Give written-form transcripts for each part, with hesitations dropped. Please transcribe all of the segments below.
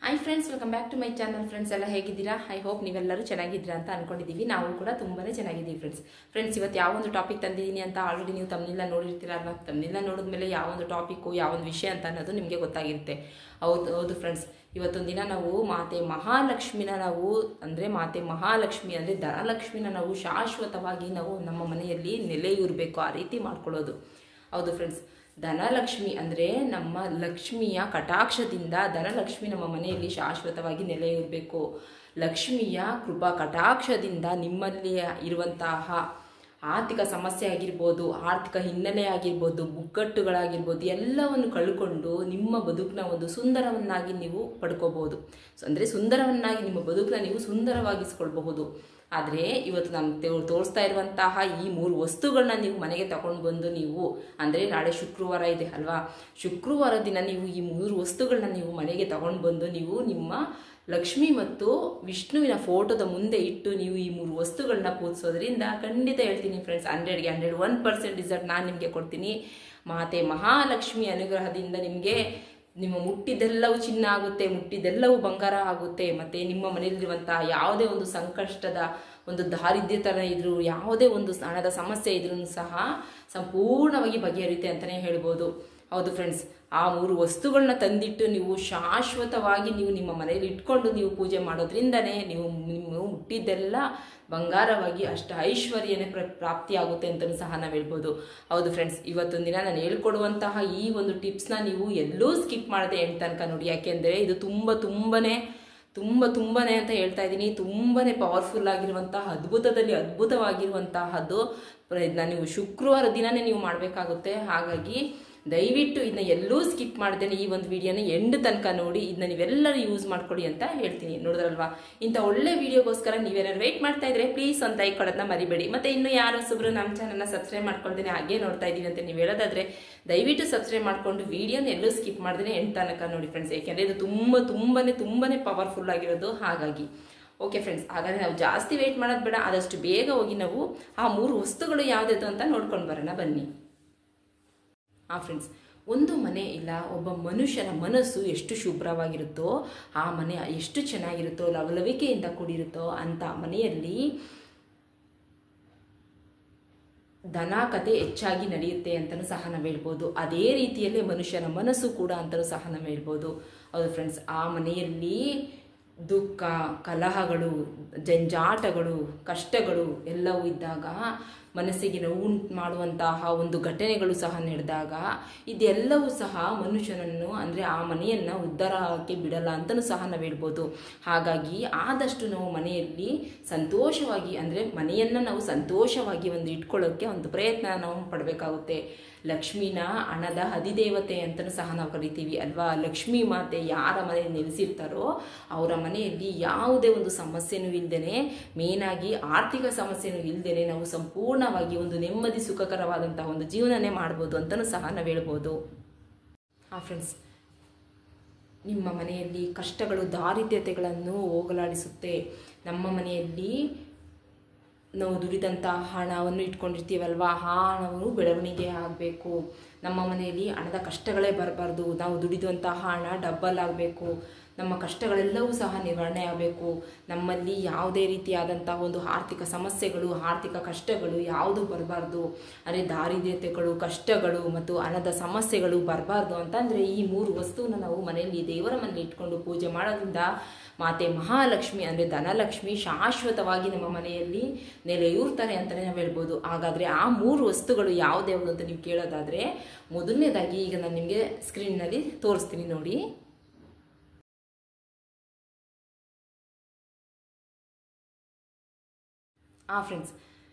Hi friends, welcome back to my channel. Friends ಎಲ್ಲ ಹೇಗಿದ್ದೀರಾ? I hope ನೀವೆಲ್ಲರೂ ಚೆನ್ನಾಗಿದ್ದೀರಾ ಅಂತ ಅನ್ಕೊಂಡಿದ್ದೀವಿ. ನಾವು ಕೂಡ ತುಂಬಾ ಚೆನ್ನಾಗಿದ್ದೀವಿ ಫ್ರೆಂಡ್ಸ್. ಇವತ್ತು ಯಾವೊಂದು ಟಾಪಿಕ್ ತಂದಿದ್ದೀನಿ ಅಂತ ಆಲ್ರೆಡಿ ನೀವು ತಮ್ಮನೆಲ್ಲ ನೋಡಿರ್ತೀರಲ್ವ. ತಮ್ಮನೆಲ್ಲ ನೋಡಿದ್ಮೇಲೆ ಯಾವೊಂದು ಟಾಪಿಕ್ಕು ಯಾವೊಂದು ವಿಷಯ ಅಂತ ಅನ್ನೋದು ನಿಮಗೆ ಗೊತ್ತಾಗಿರುತ್ತೆ. ಹೌದು ಫ್ರೆಂಡ್ಸ್, ಇವತ್ತೊಂದು ದಿನ ನಾವು ಮಾತೆ ಮಹಾಲಕ್ಷ್ಮಿನ ಮಾತೆ ಮಹಾಲಕ್ಷ್ಮಿ ಅಂದರೆ ಧನಲಕ್ಷ್ಮಿನ ನಾವು ಶಾಶ್ವತವಾಗಿ ನಾವು ನಮ್ಮ ಮನೆಯಲ್ಲಿ ನೆಲೆಯೂರಬೇಕು, ಆ ರೀತಿ ಮಾಡ್ಕೊಳ್ಳೋದು. ಹೌದು ಫ್ರೆಂಡ್ಸ್, ಧನಲಕ್ಷ್ಮಿ ಅಂದರೆ ನಮ್ಮ ಲಕ್ಷ್ಮಿಯ ಕಟಾಕ್ಷದಿಂದ ಧನಲಕ್ಷ್ಮಿ ನಮ್ಮ ಮನೆಯಲ್ಲಿ ಶಾಶ್ವತವಾಗಿ ನೆಲೆಯೂರಬೇಕು. ಲಕ್ಷ್ಮಿಯ ಕೃಪಾ ಕಟಾಕ್ಷದಿಂದ ನಿಮ್ಮಲ್ಲಿ ಇರುವಂತಹ ಆರ್ಥಿಕ ಸಮಸ್ಯೆ ಆಗಿರ್ಬೋದು, ಆರ್ಥಿಕ ಹಿನ್ನೆಲೆ ಆಗಿರ್ಬೋದು, ಮುಗ್ಗಟ್ಟುಗಳಾಗಿರ್ಬೋದು, ಎಲ್ಲವನ್ನು ಕಳ್ಕೊಂಡು ನಿಮ್ಮ ಬದುಕನ್ನ ಒಂದು ಸುಂದರವನ್ನಾಗಿ ನೀವು ಪಡ್ಕೋಬಹುದು. ಅಂದರೆ ಸುಂದರವನ್ನಾಗಿ ನಿಮ್ಮ ಬದುಕನ್ನ ನೀವು ಸುಂದರವಾಗಿಸ್ಕೊಳ್ಬಹುದು. ಆದರೆ ಇವತ್ತು ನಾನು ತೋರಿಸ್ತಾ ಇರುವಂತಹ ಈ 3 ವಸ್ತುಗಳನ್ನ ನೀವು ಮನೆಗೆ ತಗೊಂಡು ಬಂದು ನೀವು, ಅಂದರೆ ನಾಳೆ ಶುಕ್ರವಾರ ಇದೆ ಅಲ್ವಾ, ಶುಕ್ರವಾರ ದಿನ ನೀವು ಈ 3 ವಸ್ತುಗಳನ್ನ ನೀವು ಮನೆಗೆ ತಗೊಂಡು ಬಂದು ನೀವು ನಿಮ್ಮ ಲಕ್ಷ್ಮಿ ಮತ್ತು ವಿಷ್ಣುವಿನ ಫೋಟೋದ ಮುಂದೆ ಇಟ್ಟು ನೀವು ಈ 3 ವಸ್ತುಗಳನ್ನ ಪೂಜಿಸೋದ್ರಿಂದ ಖಂಡಿತ ಹೇಳ್ತೀನಿ ಫ್ರೆಂಡ್ಸ್, 100ಗೆ 101% ರಿಸಲ್ಟ್ ನಾನು ನಿಮಗೆ ಕೊಡ್ತೀನಿ. ಮಾತೆ ಮಹಾಲಕ್ಷ್ಮಿ ಅನುಗ್ರಹದಿಂದ ನಿಮ್ಮ ಮುಟ್ಟಿದೆಲ್ಲವೂ ಚಿನ್ನ ಆಗುತ್ತೆ, ಮುಟ್ಟಿದೆಲ್ಲವೂ ಬಂಗಾರ ಆಗುತ್ತೆ. ಮತ್ತು ನಿಮ್ಮ ಮನೆಯಲ್ಲಿರುವಂತಹ ಯಾವುದೇ ಒಂದು ಸಂಕಷ್ಟದ ಒಂದು ದಾರಿದ್ರ್ಯ ಥರ ಇದ್ರೂ, ಯಾವುದೇ ಒಂದು ಹಣದ ಸಮಸ್ಯೆ ಇದ್ರೂ ಸಹ ಸಂಪೂರ್ಣವಾಗಿ ಬಗೆಹರಿಯುತ್ತೆ ಅಂತಲೇ ಹೇಳ್ಬೋದು. ಹೌದು ಫ್ರೆಂಡ್ಸ್, ಆ 3 ವಸ್ತುಗಳನ್ನ ತಂದಿಟ್ಟು ನೀವು ಶಾಶ್ವತವಾಗಿ ನೀವು ನಿಮ್ಮ ಮನೆಯಲ್ಲಿ ಇಟ್ಕೊಂಡು ನೀವು ಪೂಜೆ ಮಾಡೋದ್ರಿಂದನೇ ನೀವು ಮುಟ್ಟಿದ್ದೆಲ್ಲ ಬಂಗಾರವಾಗಿ ಅಷ್ಟು ಐಶ್ವರ್ಯನೇ ಪ್ರಾಪ್ತಿಯಾಗುತ್ತೆ ಅಂತಲೂ ಸಹ ನಾವು ಹೇಳ್ಬೋದು. ಹೌದು ಫ್ರೆಂಡ್ಸ್, ಇವತ್ತೊಂದು ದಿನ ನಾನು ಹೇಳ್ಕೊಡುವಂತಹ ಈ ಒಂದು ಟಿಪ್ಸ್ನ ನೀವು ಎಲ್ಲೂ ಸ್ಕಿಪ್ ಮಾಡದೆ ಎಂಡ್ ತನಕ ನೋಡಿ. ಯಾಕೆಂದರೆ ಇದು ತುಂಬನೇ ಅಂತ ಹೇಳ್ತಾ ಇದ್ದೀನಿ, ತುಂಬನೇ ಪವರ್ಫುಲ್ ಆಗಿರುವಂತಹ ಅದ್ಭುತವಾಗಿರುವಂತಹದ್ದು. ಇದನ್ನ ನೀವು ಶುಕ್ರವಾರ ದಿನನೇ ನೀವು ಮಾಡಬೇಕಾಗುತ್ತೆ. ಹಾಗಾಗಿ ದಯವಿಟ್ಟು ಇದನ್ನ ಎಲ್ಲೂ ಸ್ಕಿಪ್ ಮಾಡ್ದೇನೆ ಈ ಒಂದು ವಿಡಿಯೋನ ಎಂಡ್ ತನಕ ನೋಡಿ. ಇದನ್ನ ನೀವೆಲ್ಲರೂ ಯೂಸ್ ಮಾಡ್ಕೊಳ್ಳಿ ಅಂತ ಹೇಳ್ತೀನಿ. ನೋಡಿದ್ರಲ್ವಾ, ಇಂಥ ಒಳ್ಳೆ ವಿಡಿಯೋಗೋಸ್ಕರ ನೀವೇನಾದ್ರು ವೆಯ್ಟ್ ಮಾಡ್ತಾ ಇದ್ರೆ ಪ್ಲೀಸ್ ಒಂದು ಲೈಕ್ ಕೊಡೋದನ್ನ ಮರಿಬೇಡಿ. ಮತ್ತು ಇನ್ನೂ ಯಾರು ಸುಬ್ರು ನಮ್ಮ ಚಾನಲ್ನ ಸಬ್ಸ್ಕ್ರೈಬ್ ಮಾಡ್ಕೊಳ್ತೇನೆ ಹಾಗೆ ನೋಡ್ತಾ ಇದ್ದೀವಿ ಅಂತ ನೀವು ಹೇಳೋದಾದ್ರೆ ದಯವಿಟ್ಟು ಸಬ್ಸ್ಕ್ರೈಬ್ ಮಾಡಿಕೊಂಡು ವಿಡಿಯೋನ ಎಲ್ಲೂ ಸ್ಕಿಪ್ ಮಾಡ್ದೇನೆ ಎಂಡ್ ತನಕ ನೋಡಿ ಫ್ರೆಂಡ್ಸ್. ಯಾಕೆಂದರೆ ಇದು ತುಂಬನೇ ಪವರ್ಫುಲ್ ಆಗಿರೋದು. ಹಾಗಾಗಿ ಓಕೆ ಫ್ರೆಂಡ್ಸ್, ಹಾಗಾದರೆ ನಾವು ಜಾಸ್ತಿ ವೆಯ್ಟ್ ಮಾಡೋದು ಬೇಡ, ಆದಷ್ಟು ಬೇಗ ಹೋಗಿ ನಾವು ಆ 3 ವಸ್ತುಗಳು ಯಾವುದಿತ್ತು ಅಂತ ನೋಡ್ಕೊಂಡು ಬರೋಣ ಬನ್ನಿ. ಫ್ರೆಂಡ್ಸ್, ಒಂದು ಮನೆ ಇಲ್ಲ ಒಬ್ಬ ಮನುಷ್ಯನ ಮನಸ್ಸು ಎಷ್ಟು ಶುಭ್ರವಾಗಿರುತ್ತೋ, ಆ ಮನೆ ಎಷ್ಟು ಚೆನ್ನಾಗಿರುತ್ತೋ, ಲವಲವಿಕೆಯಿಂದ ಕೂಡಿರುತ್ತೋ ಅಂಥ ಮನೆಯಲ್ಲಿ ಧನ ಕತೆ ಹೆಚ್ಚಾಗಿ ನಡೆಯುತ್ತೆ ಅಂತಲೂ ಸಹ ನಾವು ಹೇಳ್ಬೋದು. ಅದೇ ರೀತಿಯಲ್ಲೇ ಮನುಷ್ಯನ ಮನಸ್ಸು ಕೂಡ ಅಂತಲೂ ಸಹ ನಾವು ಹೇಳ್ಬೋದು. ಹೌದು ಫ್ರೆಂಡ್ಸ್, ಆ ಮನೆಯಲ್ಲಿ ದುಃಖ, ಕಲಹಗಳು, ಜಂಜಾಟಗಳು, ಕಷ್ಟಗಳು ಎಲ್ಲವೂ ಇದ್ದಾಗ, ಮನಸ್ಸಿಗೆ ನೋವು ಮಾಡುವಂತಹ ಒಂದು ಘಟನೆಗಳು ಸಹ ನಡೆದಾಗ ಇದೆಲ್ಲವೂ ಸಹ ಮನುಷ್ಯನನ್ನು ಅಂದರೆ ಆ ಮನೆಯನ್ನು ಉದ್ಧಾರಕ್ಕೆ ಬಿಡಲ್ಲ ಅಂತಲೂ ಸಹ ನಾವು ಹೇಳ್ಬೋದು. ಹಾಗಾಗಿ ಆದಷ್ಟು ನಾವು ಮನೆಯಲ್ಲಿ ಸಂತೋಷವಾಗಿ, ಅಂದರೆ ಮನೆಯನ್ನು ನಾವು ಸಂತೋಷವಾಗಿ ಇಟ್ಕೊಳ್ಳೋಕ್ಕೆ ಒಂದು ಪ್ರಯತ್ನ ನಾವು ಪಡಬೇಕಾಗುತ್ತೆ. ಲಕ್ಷ್ಮಿನ ಹಣದ ಅಧಿದೇವತೆ ಅಂತಲೂ ಸಹ ನಾವು ಕರಿತೀವಿ ಅಲ್ವಾ. ಲಕ್ಷ್ಮೀ ಮಾತೆ ಯಾರ ಮನೆಯಲ್ಲಿ ನೆಲೆಸಿರ್ತಾರೋ ಅವರ ಮನೆಯಲ್ಲಿ ಯಾವುದೇ ಒಂದು ಸಮಸ್ಯೆನೂ ಇಲ್ಲದೇನೆ, ಮೇನಾಗಿ ಆರ್ಥಿಕ ಸಮಸ್ಯೆನೂ ಇಲ್ಲದೇನೆ ನಾವು ಸಂಪೂರ್ಣವಾಗಿ ಒಂದು ನೆಮ್ಮದಿ ಸುಖಕರವಾದಂತಹ ಒಂದು ಜೀವನನೇ ಮಾಡ್ಬೋದು ಅಂತಲೂ ಸಹ ನಾವು ಹೇಳ್ಬೋದು. ಫ್ರೆಂಡ್ಸ್, ನಿಮ್ಮ ಮನೆಯಲ್ಲಿ ಕಷ್ಟಗಳು ದಾರಿದ್ರ್ಯತೆಗಳನ್ನು ಹೋಗಲಾಡಿಸುತ್ತೆ. ನಮ್ಮ ಮನೆಯಲ್ಲಿ ನಾವು ದುಡಿದಂತಹ ಹಣವನ್ನು ಇಟ್ಕೊಂಡಿರ್ತೀವಲ್ವ, ಆ ಹಣವನ್ನು ಬೆಳವಣಿಗೆ ಆಗಬೇಕು. ನಮ್ಮ ಮನೆಯಲ್ಲಿ ಹಣದ ಕಷ್ಟಗಳೇ ಬರಬಾರ್ದು. ನಾವು ದುಡಿದಂತಹ ಹಣ ಡಬ್ಬಲ್ ಆಗಬೇಕು. ನಮ್ಮ ಕಷ್ಟಗಳೆಲ್ಲವೂ ಸಹ ನಿವಾರಣೆ ಆಗಬೇಕು. ನಮ್ಮಲ್ಲಿ ಯಾವುದೇ ರೀತಿಯಾದಂತಹ ಒಂದು ಆರ್ಥಿಕ ಸಮಸ್ಯೆಗಳು, ಆರ್ಥಿಕ ಕಷ್ಟಗಳು ಯಾವುದು ಬರಬಾರ್ದು. ಅಂದರೆ ದಾರಿದ್ರ್ಯತೆಗಳು, ಕಷ್ಟಗಳು ಮತ್ತು ಹಣದ ಸಮಸ್ಯೆಗಳು ಬರಬಾರ್ದು ಅಂತಂದರೆ ಈ 3 ವಸ್ತುವನ್ನು ನಾವು ಮನೆಯಲ್ಲಿ ದೇವರ ಮನೆಯಲ್ಲಿ ಇಟ್ಕೊಂಡು ಪೂಜೆ ಮಾಡೋದ್ರಿಂದ ಮಾತೆ ಮಹಾಲಕ್ಷ್ಮಿ ಅಂದರೆ ಧನಲಕ್ಷ್ಮಿ ಶಾಶ್ವತವಾಗಿ ನಮ್ಮ ಮನೆಯಲ್ಲಿ ನೆಲೆಯೂರ್ತಾರೆ ಅಂತಲೇ ನಾವು ಹೇಳ್ಬೋದು. ಹಾಗಾದರೆ ಆ 3 ವಸ್ತುಗಳು ಯಾವುದ್ಯಾವುದು ಅಂತ ನೀವು ಕೇಳೋದಾದರೆ, ಮೊದಲನೇದಾಗಿ ಈಗ ನಾನು ನಿಮಗೆ ಸ್ಕ್ರೀನ್ನಲ್ಲಿ ತೋರಿಸ್ತೀನಿ ನೋಡಿ. ಫ್ರೆಂಡ್ಸ್,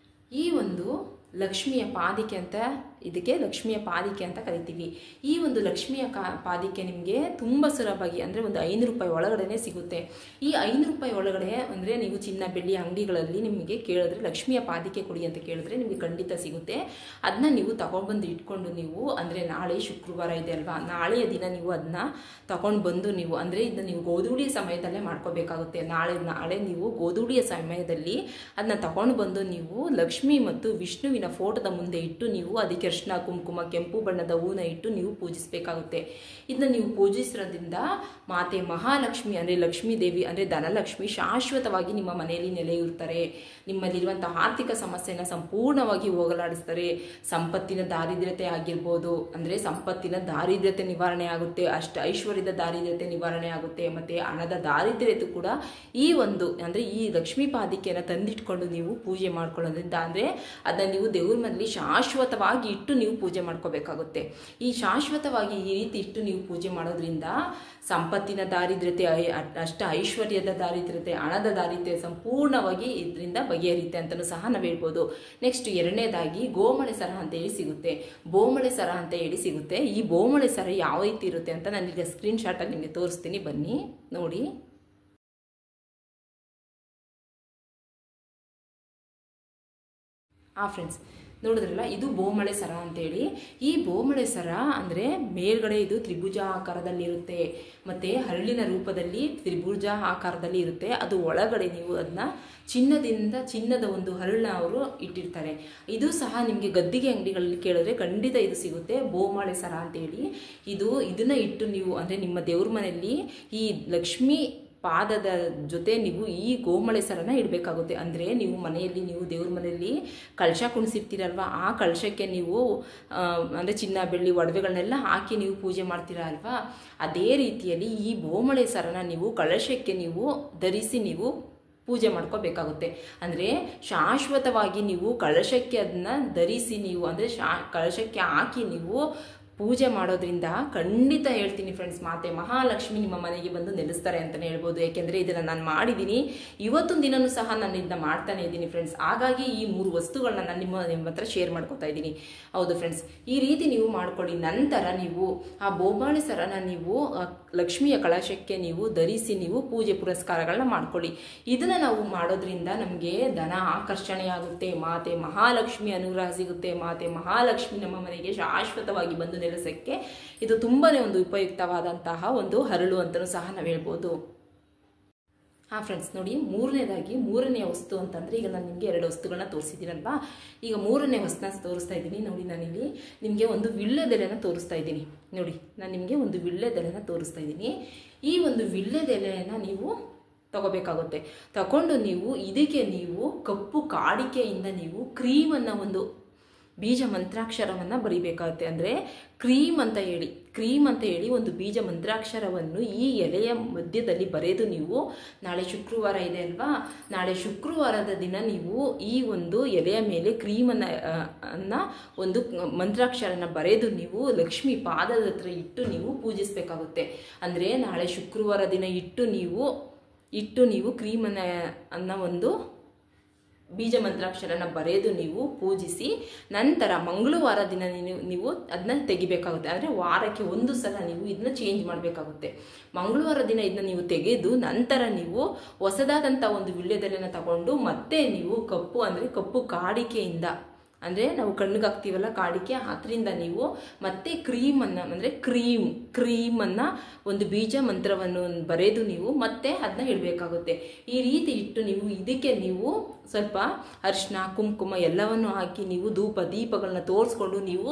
ಈ ಒಂದು ಲಕ್ಷ್ಮಿಯ ಪಾದಿಕೆ ಅಂತ, ಇದಕ್ಕೆ ಲಕ್ಷ್ಮಿಯ ಪಾದಿಕೆ ಅಂತ ಕರಿತೀವಿ. ಈ ಒಂದು ಲಕ್ಷ್ಮಿಯ ಪಾದಿಕೆ ನಿಮಗೆ ತುಂಬ ಸುಲಭವಾಗಿ, ಅಂದರೆ ಒಂದು 500 ರೂಪಾಯಿ ಒಳಗಡೆ ಸಿಗುತ್ತೆ. ಈ 500 ರೂಪಾಯಿ ಒಳಗಡೆ ಅಂದರೆ ನೀವು ಚಿನ್ನ ಬೆಳ್ಳಿ ಅಂಗಡಿಗಳಲ್ಲಿ ನಿಮಗೆ ಕೇಳಿದ್ರೆ ಲಕ್ಷ್ಮಿಯ ಪಾದಿಕೆ ಕೊಡಿ ಅಂತ ಕೇಳಿದ್ರೆ ನಿಮಗೆ ಖಂಡಿತ ಸಿಗುತ್ತೆ. ಅದನ್ನ ನೀವು ತಗೊಂಡ್ಬಂದು ಇಟ್ಕೊಂಡು ನೀವು, ಅಂದರೆ ನಾಳೆ ಶುಕ್ರವಾರ ಇದೆ ಅಲ್ವಾ, ನಾಳೆಯ ದಿನ ನೀವು ಅದನ್ನ ತಗೊಂಡು ಬಂದು ನೀವು, ಅಂದರೆ ಇದನ್ನ ನೀವು ಗೋಧೂಳಿಯ ಸಮಯದಲ್ಲೇ ಮಾಡ್ಕೋಬೇಕಾಗುತ್ತೆ. ನಾಳೆ ನೀವು ಗೋಧೂಳಿಯ ಸಮಯದಲ್ಲಿ ಅದನ್ನ ತಗೊಂಡು ಬಂದು ನೀವು ಲಕ್ಷ್ಮಿ ಮತ್ತು ವಿಷ್ಣುವಿನ ಲಕ್ಷ್ಮಿನ ಫೋಟೋದ ಮುಂದೆ ಇಟ್ಟು ನೀವು ಅದಕ್ಕೆ ಅರಿಶಿನ ಕುಂಕುಮ ಕೆಂಪು ಬಣ್ಣದ ಹೂನ ಇಟ್ಟು ನೀವು ಪೂಜಿಸಬೇಕಾಗುತ್ತೆ. ಇದನ್ನ ನೀವು ಪೂಜಿಸಿರೋದ್ರಿಂದ ಮಾತೆ ಮಹಾಲಕ್ಷ್ಮಿ ಅಂದರೆ ಲಕ್ಷ್ಮೀ ದೇವಿ ಅಂದರೆ ಧನಲಕ್ಷ್ಮಿ ಶಾಶ್ವತವಾಗಿ ನಿಮ್ಮ ಮನೆಯಲ್ಲಿ ನೆಲೆಯೂರ್ತಾರೆ. ನಿಮ್ಮಲ್ಲಿರುವಂತಹ ಆರ್ಥಿಕ ಸಮಸ್ಯೆನ ಸಂಪೂರ್ಣವಾಗಿ ಹೋಗಲಾಡಿಸ್ತಾರೆ. ಸಂಪತ್ತಿನ ದಾರಿದ್ರ್ಯತೆ ಆಗಿರ್ಬೋದು, ಅಂದರೆ ಸಂಪತ್ತಿನ ದಾರಿದ್ರ್ಯತೆ ನಿವಾರಣೆ ಆಗುತ್ತೆ, ಐಶ್ವರ್ಯದ ದಾರಿದ್ರ್ಯತೆ ನಿವಾರಣೆ ಆಗುತ್ತೆ, ಮತ್ತು ಹಣದ ದಾರಿದ್ರ್ಯತೆ ಕೂಡ ಈ ಒಂದು ಅಂದರೆ ಈ ಲಕ್ಷ್ಮೀ ಪಾದಿಕೆಯನ್ನು ತಂದಿಟ್ಕೊಂಡು ನೀವು ಪೂಜೆ ಮಾಡ್ಕೊಳ್ಳೋದ್ರಿಂದ ಅಂದರೆ ಅದನ್ನು ನೀವು ದೇವ್ರ ಮನೆಯಲ್ಲಿ ಶಾಶ್ವತವಾಗಿ ಇಟ್ಟು ನೀವು ಪೂಜೆ ಮಾಡ್ಕೋಬೇಕಾಗುತ್ತೆ. ಈ ಶಾಶ್ವತವಾಗಿ ಈ ರೀತಿ ಇಟ್ಟು ನೀವು ಪೂಜೆ ಮಾಡೋದ್ರಿಂದ ಸಂಪತ್ತಿನ ದಾರಿದ್ರ್ಯತೆ, ಐಶ್ವರ್ಯದ ದಾರಿದ್ರ್ಯತೆ, ಹಣದ ದಾರಿದ್ರ್ಯತೆ ಸಂಪೂರ್ಣವಾಗಿ ಇದರಿಂದ ಬಗೆಹರಿಯುತ್ತೆ ಅಂತಲೂ ಸಹ ನಾವು ಹೇಳ್ಬೋದು. ನೆಕ್ಸ್ಟ್ ಎರಡನೇದಾಗಿ ಗೋಮಳೆ ಸರ ಅಂತ ಹೇಳಿ ಸಿಗುತ್ತೆ, ಬೋಮಳೆ ಸರ ಅಂತ ಹೇಳಿ ಸಿಗುತ್ತೆ. ಈ ಬೋಮಳೆ ಸರ ಯಾವ ರೀತಿ ಇರುತ್ತೆ ಅಂತ ನಾನೀಗ ಸ್ಕ್ರೀನ್ ಶಾಟಲ್ಲಿ ನಿಮಗೆ ತೋರಿಸ್ತೀನಿ, ಬನ್ನಿ ನೋಡಿ. ಫ್ರೆಂಡ್ಸ್ ನೋಡಿದ್ರಲ್ಲ, ಇದು ಬೋಮಳೆ ಸರ ಅಂತೇಳಿ. ಈ ಬೋಮಳೆ ಸರ ಅಂದರೆ ಮೇಲ್ಗಡೆ ಇದು ತ್ರಿಭುಜ ಆಕಾರದಲ್ಲಿರುತ್ತೆ, ಮತ್ತು ಹರಳಿನ ರೂಪದಲ್ಲಿ ತ್ರಿಭುಜ ಆಕಾರದಲ್ಲಿ ಇರುತ್ತೆ. ಅದು ಒಳಗಡೆ ನೀವು ಅದನ್ನ ಚಿನ್ನದ ಒಂದು ಹರಳನ್ನ ಅವರು ಇಟ್ಟಿರ್ತಾರೆ. ಇದು ಸಹ ನಿಮಗೆ ಗದ್ದಿಗೆ ಅಂಗಡಿಗಳಲ್ಲಿ ಕೇಳಿದ್ರೆ ಖಂಡಿತ ಇದು ಸಿಗುತ್ತೆ, ಬೋಮಳೆ ಸರ ಅಂತೇಳಿ. ಇದನ್ನ ಇಟ್ಟು ನೀವು ಅಂದರೆ ನಿಮ್ಮ ದೇವ್ರ ಮನೆಯಲ್ಲಿ ಈ ಲಕ್ಷ್ಮೀ ಪಾದದ ಜೊತೆ ನೀವು ಈ ಗೋಮಳೆ ಸರನ ಇಡಬೇಕಾಗುತ್ತೆ. ಅಂದರೆ ನೀವು ಮನೆಯಲ್ಲಿ ನೀವು ದೇವ್ರ ಮನೆಯಲ್ಲಿ ಕಳಶ ಕುಣಿಸಿರ್ತೀರಲ್ವ, ಆ ಕಳಶಕ್ಕೆ ನೀವು ಅಂದರೆ ಚಿನ್ನ ಬೆಳ್ಳಿ ಒಡವೆಗಳನ್ನೆಲ್ಲ ಹಾಕಿ ನೀವು ಪೂಜೆ ಮಾಡ್ತೀರಾ ಅಲ್ವಾ, ಅದೇ ರೀತಿಯಲ್ಲಿ ಈ ಗೋಮಳೆ ಸರನ ನೀವು ಕಳಶಕ್ಕೆ ನೀವು ಧರಿಸಿ ನೀವು ಪೂಜೆ ಮಾಡ್ಕೋಬೇಕಾಗುತ್ತೆ. ಅಂದರೆ ಶಾಶ್ವತವಾಗಿ ನೀವು ಕಳಶಕ್ಕೆ ಅದನ್ನ ಧರಿಸಿ ನೀವು ಅಂದರೆ ಕಳಶಕ್ಕೆ ಹಾಕಿ ನೀವು ಪೂಜೆ ಮಾಡೋದ್ರಿಂದ ಖಂಡಿತ ಹೇಳ್ತೀನಿ ಫ್ರೆಂಡ್ಸ್, ಮಾತೆ ಮಹಾಲಕ್ಷ್ಮಿ ನಿಮ್ಮ ಮನೆಗೆ ಬಂದು ನೆಲೆಸ್ತಾರೆ ಅಂತಲೇ ಹೇಳ್ಬೋದು. ಯಾಕೆಂದರೆ ಇದನ್ನು ನಾನು ಮಾಡಿದ್ದೀನಿ, ಇವತ್ತೊಂದು ದಿನವೂ ಸಹ ನಾನು ಇದನ್ನ ಮಾಡ್ತಾನೆ ಇದ್ದೀನಿ ಫ್ರೆಂಡ್ಸ್. ಹಾಗಾಗಿ ಈ 3 ವಸ್ತುಗಳನ್ನ ನಾನು ನಿಮ್ಮ ಹತ್ರ ಶೇರ್ ಮಾಡ್ಕೊತಾ ಇದ್ದೀನಿ. ಹೌದು ಫ್ರೆಂಡ್ಸ್, ಈ ರೀತಿ ನೀವು ಮಾಡ್ಕೊಳ್ಳಿ. ನಂತರ ನೀವು ಆ ಬೋಮಳೆ ಸರನ ನೀವು ಲಕ್ಷ್ಮಿಯ ಕಳಶಕ್ಕೆ ನೀವು ಧರಿಸಿ ನೀವು ಪೂಜೆ ಪುರಸ್ಕಾರಗಳನ್ನ ಮಾಡ್ಕೊಳ್ಳಿ. ಇದನ್ನು ನಾವು ಮಾಡೋದ್ರಿಂದ ನಮಗೆ ಧನ ಆಕರ್ಷಣೆ ಆಗುತ್ತೆ, ಮಾತೆ ಮಹಾಲಕ್ಷ್ಮಿ ಅನುಗ್ರಹ ಸಿಗುತ್ತೆ, ಮಾತೆ ಮಹಾಲಕ್ಷ್ಮಿ ನಮ್ಮ ಮನೆಗೆ ಶಾಶ್ವತವಾಗಿ ಬಂದು ನೆಲೆಸಕ್ಕೆ ಇದು ತುಂಬಾನೇ ಒಂದು ಉಪಯುಕ್ತವಾದಂತಹ ಒಂದು ಹರಳು ಅಂತಲೂ ಸಹ ನಾವು ಹೇಳ್ಬೋದು. ಫ್ರೆಂಡ್ಸ್ ನೋಡಿ, ಮೂರನೇ ವಸ್ತು ಅಂತಂದರೆ ಈಗ ನಾನು ನಿಮಗೆ 2 ವಸ್ತುಗಳನ್ನ ತೋರಿಸಿದ್ದೀನಲ್ವಾ, ಈಗ 3ನೇ ವಸ್ತುನ ತೋರಿಸ್ತಾ ಇದ್ದೀನಿ ನೋಡಿ. ನಾನಿಲ್ಲಿ ನಿಮಗೆ ಒಂದು ವಿಳ್ಯದೆಲೆನ ತೋರಿಸ್ತಾ ಇದ್ದೀನಿ ನೋಡಿ. ನಾನು ನಿಮಗೆ ಒಂದು ವಿಳ್ಯದೆಲೆನ ತೋರಿಸ್ತಾ ಇದ್ದೀನಿ. ಈ ಒಂದು ವಿಳ್ಯದೆಲೆನ ನೀವು ತಗೋಬೇಕಾಗುತ್ತೆ. ತಗೊಂಡು ನೀವು ಇದಕ್ಕೆ ನೀವು ಕಪ್ಪು ಕಾಡಿಕೆಯಿಂದ ನೀವು ಕ್ರೀಮನ್ನು ಒಂದು ಬೀಜ ಮಂತ್ರಾಕ್ಷರವನ್ನು ಬರಿಬೇಕಾಗುತ್ತೆ. ಅಂದರೆ ಕ್ರೀಮ್ ಅಂತ ಹೇಳಿ ಒಂದು ಬೀಜ ಮಂತ್ರಾಕ್ಷರವನ್ನು ಈ ಎಲೆಯ ಮಧ್ಯದಲ್ಲಿ ಬರೆದು ನೀವು ನಾಳೆ ಶುಕ್ರವಾರ ಇದೆ ಅಲ್ವಾ, ನಾಳೆ ಶುಕ್ರವಾರದ ದಿನ ನೀವು ಈ ಒಂದು ಎಲೆಯ ಮೇಲೆ ಕ್ರೀಮನ್ನು ಒಂದು ಮಂತ್ರಾಕ್ಷರನ ಬರೆದು ನೀವು ಲಕ್ಷ್ಮಿ ಪಾದದ ಹತ್ರ ಇಟ್ಟು ನೀವು ಪೂಜಿಸಬೇಕಾಗುತ್ತೆ. ಅಂದರೆ ನಾಳೆ ಶುಕ್ರವಾರ ದಿನ ಇಟ್ಟು ನೀವು ಕ್ರೀಮನ್ನು ಒಂದು ಬೀಜ ಮಂತ್ರಾಕ್ಷರನ ಬರೆದು ನೀವು ಪೂಜಿಸಿ ನಂತರ ಮಂಗಳವಾರ ದಿನ ನೀವು ಅದನ್ನ ತೆಗಿಬೇಕಾಗುತ್ತೆ. ಅಂದರೆ ವಾರಕ್ಕೆ 1 ಸಲ ನೀವು ಇದನ್ನ ಚೇಂಜ್ ಮಾಡಬೇಕಾಗುತ್ತೆ. ಮಂಗಳವಾರ ದಿನ ಇದನ್ನ ನೀವು ತೆಗೆದು ನಂತರ ನೀವು ಹೊಸದಾದಂಥ ಒಂದು ವಿಳ್ಯದೆಲೆನ ತಗೊಂಡು ಮತ್ತೆ ನೀವು ಕಪ್ಪು ಕಾಡಿಕೆಯಿಂದ ಅಂದರೆ ನಾವು ಕಣ್ಣಿಗೆ ಹಾಕ್ತೀವಲ್ಲ ಕಾಡಿಕೆ, ಅದರಿಂದ ನೀವು ಮತ್ತೆ ಕ್ರೀಮನ್ನು ಅಂದರೆ ಕ್ರೀಮನ್ನು ಒಂದು ಬೀಜ ಮಂತ್ರವನ್ನು ಬರೆದು ನೀವು ಮತ್ತೆ ಅದನ್ನ ಇಡಬೇಕಾಗುತ್ತೆ. ಈ ರೀತಿ ಇಟ್ಟು ನೀವು ಇದಕ್ಕೆ ನೀವು ಸ್ವಲ್ಪ ಅರಿಶಿನ ಕುಂಕುಮ ಎಲ್ಲವನ್ನು ಹಾಕಿ ನೀವು ಧೂಪ ದೀಪಗಳನ್ನ ತೋರಿಸ್ಕೊಂಡು ನೀವು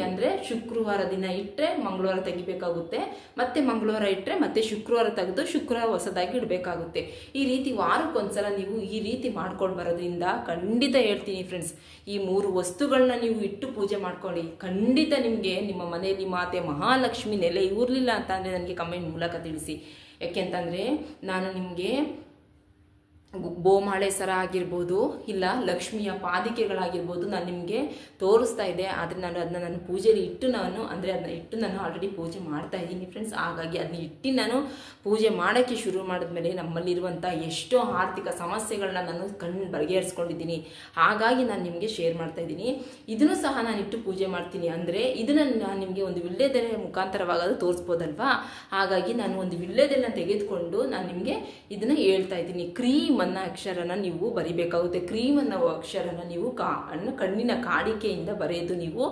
ಅಂದರೆ ಶುಕ್ರವಾರ ದಿನ ಇಟ್ಟರೆ ಮಂಗಳವಾರ ತೆಗಿಬೇಕಾಗುತ್ತೆ, ಮತ್ತೆ ಮಂಗಳವಾರ ಇಟ್ಟರೆ ಮತ್ತೆ ಶುಕ್ರವಾರ ತೆಗೆದು ಶುಕ್ರವಾರ ಹೊಸದಾಗಿ ಇಡಬೇಕಾಗುತ್ತೆ. ಈ ರೀತಿ ವಾರಕ್ಕೊಂದ್ಸಲ ನೀವು ಈ ರೀತಿ ಮಾಡ್ಕೊಂಡು ಬರೋದ್ರಿಂದ ಖಂಡಿತ ಹೇಳ್ತೀನಿ ಫ್ರೆಂಡ್ಸ್, ಈ 3 ವಸ್ತುಗಳನ್ನ ನೀವು ಇಟ್ಟು ಪೂಜೆ ಮಾಡ್ಕೊಳ್ಳಿ. ಖಂಡಿತ ನಿಮಗೆ ನಿಮ್ಮ ಮನೆಯಲ್ಲಿ ಮಾತೆ ಮಹಾಲಕ್ಷ್ಮಿ ನೆಲೆ ಇರಲಿಲ್ಲ ಅಂತ ಅಂದರೆ ನನಗೆ ಕಮೆಂಟ್ ಮೂಲಕ ತಿಳಿಸಿ. ಯಾಕೆಂತಂದರೆ ನಾನು ನಿಮಗೆ ಬೋಮಾಳೆ ಸರ ಆಗಿರ್ಬೋದು ಇಲ್ಲ ಲಕ್ಷ್ಮಿಯ ಪಾದಿಕೆಗಳಾಗಿರ್ಬೋದು ನಾನು ನಿಮಗೆ ತೋರಿಸ್ತಾ ಇದ್ದೆ. ಆದರೆ ನಾನು ಪೂಜೆಯಲ್ಲಿ ಇಟ್ಟು ನಾನು ಆಲ್ರೆಡಿ ಪೂಜೆ ಮಾಡ್ತಾ ಇದ್ದೀನಿ ಫ್ರೆಂಡ್ಸ್. ಹಾಗಾಗಿ ಅದನ್ನ ಇಟ್ಟು ನಾನು ಪೂಜೆ ಮಾಡೋಕ್ಕೆ ಶುರು ಮಾಡಿದ್ಮೇಲೆ ನಮ್ಮಲ್ಲಿರುವಂಥ ಎಷ್ಟೋ ಆರ್ಥಿಕ ಸಮಸ್ಯೆಗಳನ್ನ ನಾನು ಬಗೆಹರಿಸ್ಕೊಂಡಿದ್ದೀನಿ. ಹಾಗಾಗಿ ನಾನು ನಿಮಗೆ ಶೇರ್ ಮಾಡ್ತಾ ಇದ್ದೀನಿ. ಇದನ್ನು ಸಹ ನಾನು ಇಟ್ಟು ಪೂಜೆ ಮಾಡ್ತೀನಿ. ಅಂದರೆ ಇದನ್ನು ನಾನು ನಿಮಗೆ ಒಂದು ವಿಳ್ಯದೆಲೆ ಮುಖಾಂತರವಾಗೋದು ತೋರಿಸ್ಬೋದಲ್ವಾ. ಹಾಗಾಗಿ ನಾನು ಒಂದು ವಿಳ್ಯದೆಲೆನ ತೆಗೆದುಕೊಂಡು ನಾನು ನಿಮಗೆ ಇದನ್ನು ಹೇಳ್ತಾ ಇದ್ದೀನಿ. ಕ್ರೀಮ್ ಅನ್ನೋ ಅಕ್ಷರನ ನೀವು ಬರಿಬೇಕಾಗುತ್ತೆ. ಕ್ರೀಮ್ ಅನ್ನೋ ಅಕ್ಷರನ ನೀವು ಕಣ್ಣಿನ ಕಾಡಿಕೆಯಿಂದ ಬರೆದು ನೀವು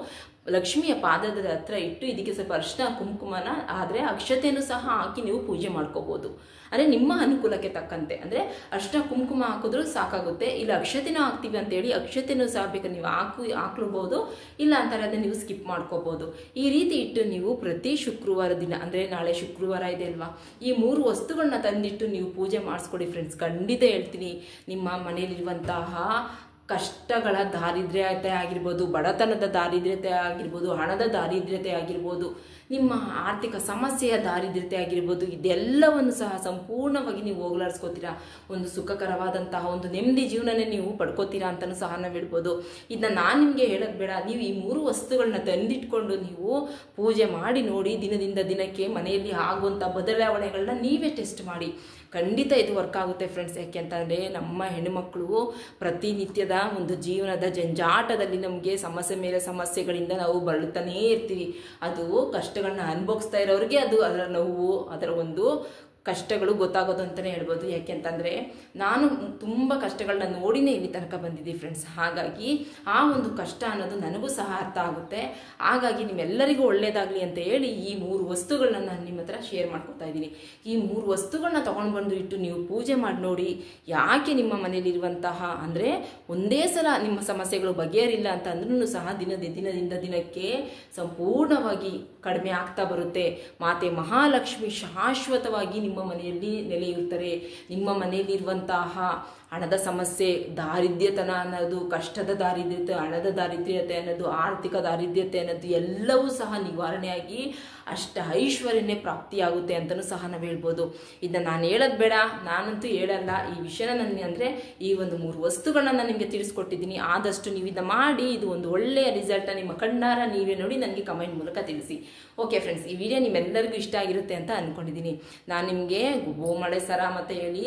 ಲಕ್ಷ್ಮಿಯ ಪಾದದ ಹತ್ರ ಇಟ್ಟು ಇದಕ್ಕೆ ಸ್ವಲ್ಪ ಅರಿಶಿನ ಕುಂಕುಮನ ಆದರೆ ಅಕ್ಷತೆಯನ್ನು ಸಹ ಹಾಕಿ ನೀವು ಪೂಜೆ ಮಾಡ್ಕೋಬೋದು. ಅಂದರೆ ನಿಮ್ಮ ಅನುಕೂಲಕ್ಕೆ ತಕ್ಕಂತೆ, ಅಂದರೆ ಅರಿಶಿನ ಕುಂಕುಮ ಹಾಕಿದ್ರೂ ಸಾಕಾಗುತ್ತೆ. ಇಲ್ಲ ಅಕ್ಷತೆನೂ ಹಾಕ್ತೀವಿ ಅಂತೇಳಿ ಅಕ್ಷತೆನೂ ಸಹ ಬೇಕಾದ್ರೆ ನೀವು ಹಾಕ್ಲೂಬೋದು, ಇಲ್ಲ ಅಂತಾರೆ ಅದನ್ನು ನೀವು ಸ್ಕಿಪ್ ಮಾಡ್ಕೋಬೋದು. ಈ ರೀತಿ ಇಟ್ಟು ನೀವು ಪ್ರತಿ ಶುಕ್ರವಾರ ದಿನ, ಅಂದರೆ ನಾಳೆ ಶುಕ್ರವಾರ ಇದೆ ಅಲ್ವಾ, ಈ 3 ವಸ್ತುಗಳನ್ನ ತಂದಿಟ್ಟು ನೀವು ಪೂಜೆ ಮಾಡಿಸ್ಕೊಡಿ ಫ್ರೆಂಡ್ಸ್. ಖಂಡಿತ ಹೇಳ್ತೀನಿ, ನಿಮ್ಮ ಮನೆಯಲ್ಲಿರುವಂತಹ ಕಷ್ಟಗಳ ದಾರಿದ್ರ್ಯತೆ ಆಗಿರ್ಬೋದು, ಬಡತನದ ದಾರಿದ್ರ್ಯತೆ ಆಗಿರ್ಬೋದು, ಹಣದ ದಾರಿದ್ರ್ಯತೆ ಆಗಿರ್ಬೋದು, ನಿಮ್ಮ ಆರ್ಥಿಕ ಸಮಸ್ಯೆಯ ದಾರಿದ್ರ್ಯತೆ ಆಗಿರ್ಬೋದು, ಇದೆಲ್ಲವನ್ನು ಸಹ ಸಂಪೂರ್ಣವಾಗಿ ನೀವು ಹೋಗಲಾಡಿಸ್ಕೋತೀರಾ. ಒಂದು ಸುಖಕರವಾದಂತಹ ಒಂದು ನೆಮ್ಮದಿ ಜೀವನನೇ ನೀವು ಪಡ್ಕೋತೀರಾ ಅಂತಲೂ ಸಹ ನಾವು ಹೇಳ್ಬೋದು. ಇದನ್ನ ನಾನು ನಿಮಗೆ ಹೇಳೋದು ಬೇಡ, ನೀವು ಈ 3 ವಸ್ತುಗಳನ್ನ ತಂದಿಟ್ಕೊಂಡು ನೀವು ಪೂಜೆ ಮಾಡಿ ನೋಡಿ. ದಿನದಿಂದ ದಿನಕ್ಕೆ ಮನೆಯಲ್ಲಿ ಆಗುವಂಥ ಬದಲಾವಣೆಗಳನ್ನ ನೀವೇ ಟೆಸ್ಟ್ ಮಾಡಿ. ಖಂಡಿತ ಇದು ವರ್ಕ್ ಆಗುತ್ತೆ ಫ್ರೆಂಡ್ಸ್. ಯಾಕೆಂತಂದರೆ ನಮ್ಮ ಹೆಣ್ಣುಮಕ್ಕಳು ಪ್ರತಿನಿತ್ಯದ ಒಂದು ಜೀವನದ ಜಂಜಾಟದಲ್ಲಿ ನಮಗೆ ಸಮಸ್ಯೆ ಮೇಲೆ ಸಮಸ್ಯೆಗಳಿಂದ ನಾವು ಬಳಲ್ತಾನೇ ಇರ್ತೀವಿ. ಅದು ಕಷ್ಟಗಳನ್ನ ಅನುಭವಿಸ್ತಾ ಇರೋರಿಗೆ ಅದು ಅದರ ನೋವು, ಅದರ ಒಂದು ಕಷ್ಟಗಳು ಗೊತ್ತಾಗೋದು ಅಂತಲೇ ಹೇಳ್ಬೋದು. ಯಾಕೆಂತಂದರೆ ನಾನು ತುಂಬ ಕಷ್ಟಗಳನ್ನ ನೋಡಿನೇ ಇಲ್ಲಿ ತನಕ ಬಂದಿದ್ದೀವಿ ಫ್ರೆಂಡ್ಸ್. ಹಾಗಾಗಿ ಆ ಒಂದು ಕಷ್ಟ ಅನ್ನೋದು ನನಗೂ ಸಹ ಅರ್ಥ ಆಗುತ್ತೆ. ಹಾಗಾಗಿ ನಿಮ್ಮೆಲ್ಲರಿಗೂ ಒಳ್ಳೆಯದಾಗಲಿ ಅಂತ ಹೇಳಿ ಈ 3 ವಸ್ತುಗಳನ್ನ ನಾನು ನಿಮ್ಮ ಹತ್ರ ಶೇರ್ ಮಾಡ್ಕೊತಾ ಇದ್ದೀನಿ. ಈ 3 ವಸ್ತುಗಳನ್ನ ತೊಗೊಂಡು ಬಂದು ಇಟ್ಟು ನೀವು ಪೂಜೆ ಮಾಡಿ ನೋಡಿ. ಯಾಕೆ ನಿಮ್ಮ ಮನೆಯಲ್ಲಿರುವಂತಹ, ಅಂದರೆ ಒಂದೇ ಸಲ ನಿಮ್ಮ ಸಮಸ್ಯೆಗಳು ಬಗೆಹರಿಲ್ಲ ಅಂತ ಅಂದ್ರೂ ಸಹ ದಿನದಿಂದ ದಿನಕ್ಕೆ ಸಂಪೂರ್ಣವಾಗಿ ಕಡಿಮೆ ಆಗ್ತಾ ಬರುತ್ತೆ. ಮಾತೆ ಮಹಾಲಕ್ಷ್ಮಿ ಶಾಶ್ವತವಾಗಿ ನಿಮ್ಮ ಮನೆಯಲ್ಲಿ ನೆಲೆಯಿರ್ತಾರೆ. ನಿಮ್ಮ ಮನೆಯಲ್ಲಿರುವಂತಹ ಹಣದ ಸಮಸ್ಯೆ, ದಾರಿದ್ರ್ಯತನ ಅನ್ನೋದು, ಕಷ್ಟದ ದಾರಿದ್ರ್ಯತೆ, ಹಣದ ದಾರಿದ್ರ್ಯತೆ ಅನ್ನೋದು, ಆರ್ಥಿಕ ದಾರಿದ್ರ್ಯತೆ ಅನ್ನೋದು ಎಲ್ಲವೂ ಸಹ ನಿವಾರಣೆಯಾಗಿ ಅಷ್ಟ ಐಶ್ವರ್ಯನೇ ಪ್ರಾಪ್ತಿಯಾಗುತ್ತೆ ಅಂತಲೂ ಸಹ ನಾವು ಹೇಳ್ಬೋದು. ಇದನ್ನ ನಾನು ಹೇಳೋದು ಬೇಡ, ನಾನಂತೂ ಹೇಳಲ್ಲ ಈ ವಿಷಯನ. ನನಗೆ ಅಂದರೆ ಈ ಒಂದು 3 ವಸ್ತುಗಳನ್ನ ನಾನು ನಿಮಗೆ ತಿಳಿಸ್ಕೊಟ್ಟಿದ್ದೀನಿ. ಆದಷ್ಟು ನೀವು ಇದನ್ನ ಮಾಡಿ, ಇದು ಒಂದು ಒಳ್ಳೆಯ ರಿಸಲ್ಟ್ ನಿಮ್ಮ ಕಣ್ಣಾರ ನೀವೇ ನೋಡಿ ನನಗೆ ಕಮೆಂಟ್ ಮೂಲಕ ತಿಳಿಸಿ. ಓಕೆ ಫ್ರೆಂಡ್ಸ್, ಈ ವಿಡಿಯೋ ನಿಮ್ಮೆಲ್ಲರಿಗೂ ಇಷ್ಟ ಆಗಿರುತ್ತೆ ಅಂತ ಅಂದ್ಕೊಂಡಿದ್ದೀನಿ. ನಾನು ನಿಮಗೆ ಗೋಮಾಳೆ ಸರ ಮತ್ತು ಹೇಳಿ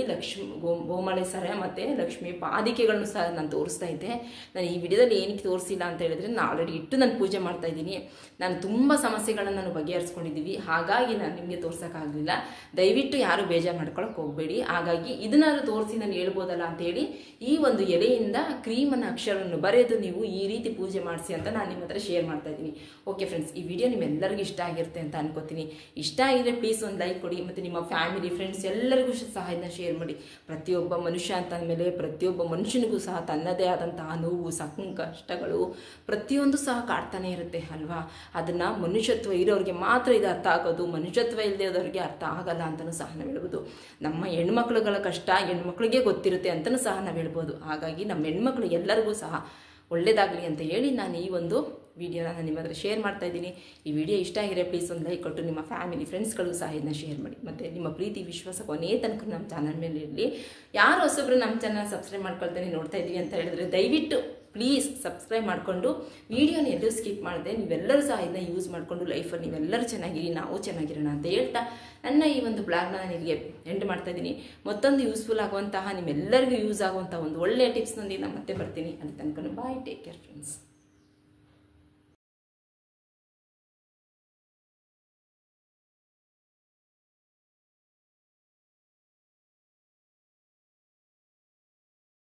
ಗೋಮಾಳೆ ಸರ ಮತ್ತು ಲಕ್ಷ್ಮಿ ಪಾದಿಕೆಗಳನ್ನು ಸಹ ನಾನು ತೋರಿಸ್ತಾ ಇದ್ದೆ. ನಾನು ಈ ವಿಡಿಯೋದಲ್ಲಿ ಏನಕ್ಕೆ ತೋರಿಸಿಲ್ಲ ಅಂತ ಹೇಳಿದ್ರೆ, ನಾನು ಆಲ್ರೆಡಿ ಇಟ್ಟು ನಾನು ಪೂಜೆ ಮಾಡ್ತಾ ಇದ್ದೀನಿ. ನಾನು ತುಂಬ ಸಮಸ್ಯೆಗಳನ್ನು ನಾನು ಬಗೆಹರಿಸ್ಕೊಂಡಿದ್ದೀವಿ. ಹಾಗಾಗಿ ನಾನು ನಿಮಗೆ ತೋರ್ಸೋಕ್ಕಾಗಲಿಲ್ಲ. ದಯವಿಟ್ಟು ಯಾರು ಬೇಜಾರು ಮಾಡ್ಕೊಳಕ್ಕೆ ಹೋಗಬೇಡಿ. ಹಾಗಾಗಿ ಇದನ್ನಾದ್ರೂ ತೋರಿಸಿ ನಾನು ಹೇಳ್ಬೋದಲ್ಲ ಅಂತೇಳಿ ಈ ಒಂದು ಎಲೆಯಿಂದ ಕ್ರೀಮನ್ನು ಅಕ್ಷರವನ್ನು ಬರೆದು ನೀವು ಈ ರೀತಿ ಪೂಜೆ ಮಾಡಿಸಿ ಅಂತ ನಾನು ನಿಮ್ಮ ಹತ್ರ ಶೇರ್ ಮಾಡ್ತಾ ಇದ್ದೀನಿ. ಓಕೆ ಫ್ರೆಂಡ್ಸ್, ಈ ವಿಡಿಯೋ ನಿಮ್ಮೆಲ್ಲರಿಗೂ ಇಷ್ಟ ಆಗಿರುತ್ತೆ ಅಂತ ಅನ್ಕೋತೀನಿ. ಇಷ್ಟ ಆಗಿದ್ರೆ ಪ್ಲೀಸ್ ಒಂದು ಲೈಕ್ ಕೊಡಿ, ಮತ್ತು ನಿಮ್ಮ ಫ್ಯಾಮಿಲಿ ಫ್ರೆಂಡ್ಸ್ ಎಲ್ಲರಿಗೂ ಸಹ ಇದನ್ನ ಶೇರ್ ಮಾಡಿ. ಪ್ರತಿಯೊಬ್ಬ ಮನುಷ್ಯ ಅಂತ ಅಂದಮೇಲೆ ಪ್ರತಿಯೊಬ್ಬ ಮನುಷ್ಯನಿಗೂ ಸಹ ತನ್ನದೇ ಆದಂತಹ ನೋವು, ಕಷ್ಟಗಳು ಪ್ರತಿಯೊಂದು ಸಹ ಕಾಡ್ತಾನೆ ಇರುತ್ತೆ ಅಲ್ವಾ. ಅದನ್ನು ಮನುಷ್ಯತ್ವ ಇರೋರಿಗೆ ಮಾತ್ರ ಇದು ಅರ್ಥ ಆಗೋದು, ಮನುಷ್ಯತ್ವ ಇಲ್ಲದವ್ರಿಗೆ ಅರ್ಥ ಆಗಲ್ಲ ಅಂತಲೂ ಸಹ ನಾವು ಹೇಳ್ಬೋದು. ನಮ್ಮ ಹೆಣ್ಮಕ್ಳುಗಳ ಕಷ್ಟ ಹೆಣ್ಮಕ್ಳಿಗೆ ಗೊತ್ತಿರುತ್ತೆ ಅಂತಲೂ ಸಹ ನಾವು ಹೇಳ್ಬೋದು. ಹಾಗಾಗಿ ನಮ್ಮ ಹೆಣ್ಮಕ್ಳು ಎಲ್ಲರಿಗೂ ಸಹ ಒಳ್ಳೆಯದಾಗಲಿ ಅಂತ ಹೇಳಿ ನಾನು ಈ ಒಂದು ವಿಡಿಯೋನ ನಾನು ನಿಮ್ಮ ಹತ್ರ ಶೇರ್ ಮಾಡ್ತಾ ಇದ್ದೀನಿ. ಈ ವಿಡಿಯೋ ಇಷ್ಟ ಆಗಿದ್ರೆ ಪ್ಲೀಸ್ ಒಂದು ಲೈಕ್ ಕೊಟ್ಟು ನಿಮ್ಮ ಫ್ಯಾಮಿಲಿ ಫ್ರೆಂಡ್ಸ್ಗಳು ಸಹ ಇದನ್ನ ಶೇರ್ ಮಾಡಿ. ಮತ್ತು ನಿಮ್ಮ ಪ್ರೀತಿ ವಿಶ್ವಾಸ ಕೊನೆ ತನಕ ನಮ್ಮ ಚಾನಲ್ ಮೇಲೆ ಇರಲಿ. ಯಾರು ಹೊಸೊಬ್ಬರು ನಮ್ಮ ಚಾನಲ್ ಸಬ್ಸ್ಕ್ರೈಬ್ ಮಾಡ್ಕೊಳ್ತೇನೆ ನೋಡ್ತಾ ಇದ್ದೀವಿ ಅಂತ ಹೇಳಿದ್ರೆ ದಯವಿಟ್ಟು ಪ್ಲೀಸ್ ಸಬ್ಸ್ಕ್ರೈಬ್ ಮಾಡಿಕೊಂಡು ವಿಡಿಯೋನ ಎಲ್ಲರೂ ಸ್ಕಿಪ್ ಮಾಡಿದೆ ನೀವೆಲ್ಲರೂ ಸಹ ಇದನ್ನ ಯೂಸ್ ಮಾಡಿಕೊಂಡು ಲೈಫಲ್ಲಿ ನೀವೆಲ್ಲರೂ ಚೆನ್ನಾಗಿರಿ, ನಾವು ಚೆನ್ನಾಗಿರೋಣ ಅಂತ ಹೇಳ್ತಾ ನನ್ನ ಈ ಒಂದು ಬ್ಲಾಗ್ನ ನಾನು ಇಲ್ಲಿಗೆ ಎಂಡ್ ಮಾಡ್ತಾ ಇದ್ದೀನಿ. ಮತ್ತೊಂದು ಯೂಸ್ಫುಲ್ ಆಗುವಂತಹ ನಿಮ್ಮೆಲ್ಲರಿಗೂ ಯೂಸ್ ಆಗುವಂಥ ಒಂದು ಒಳ್ಳೆಯ ಟಿಪ್ಸ್ನೊಂದಿಗೆ ನಾನು ಮತ್ತೆ ಬರ್ತೀನಿ. ಅಲ್ಲಿ ತನಕ ಬಾಯ್, ಟೇಕ್ ಕೇರ್ ಫ್ರೆಂಡ್ಸ್.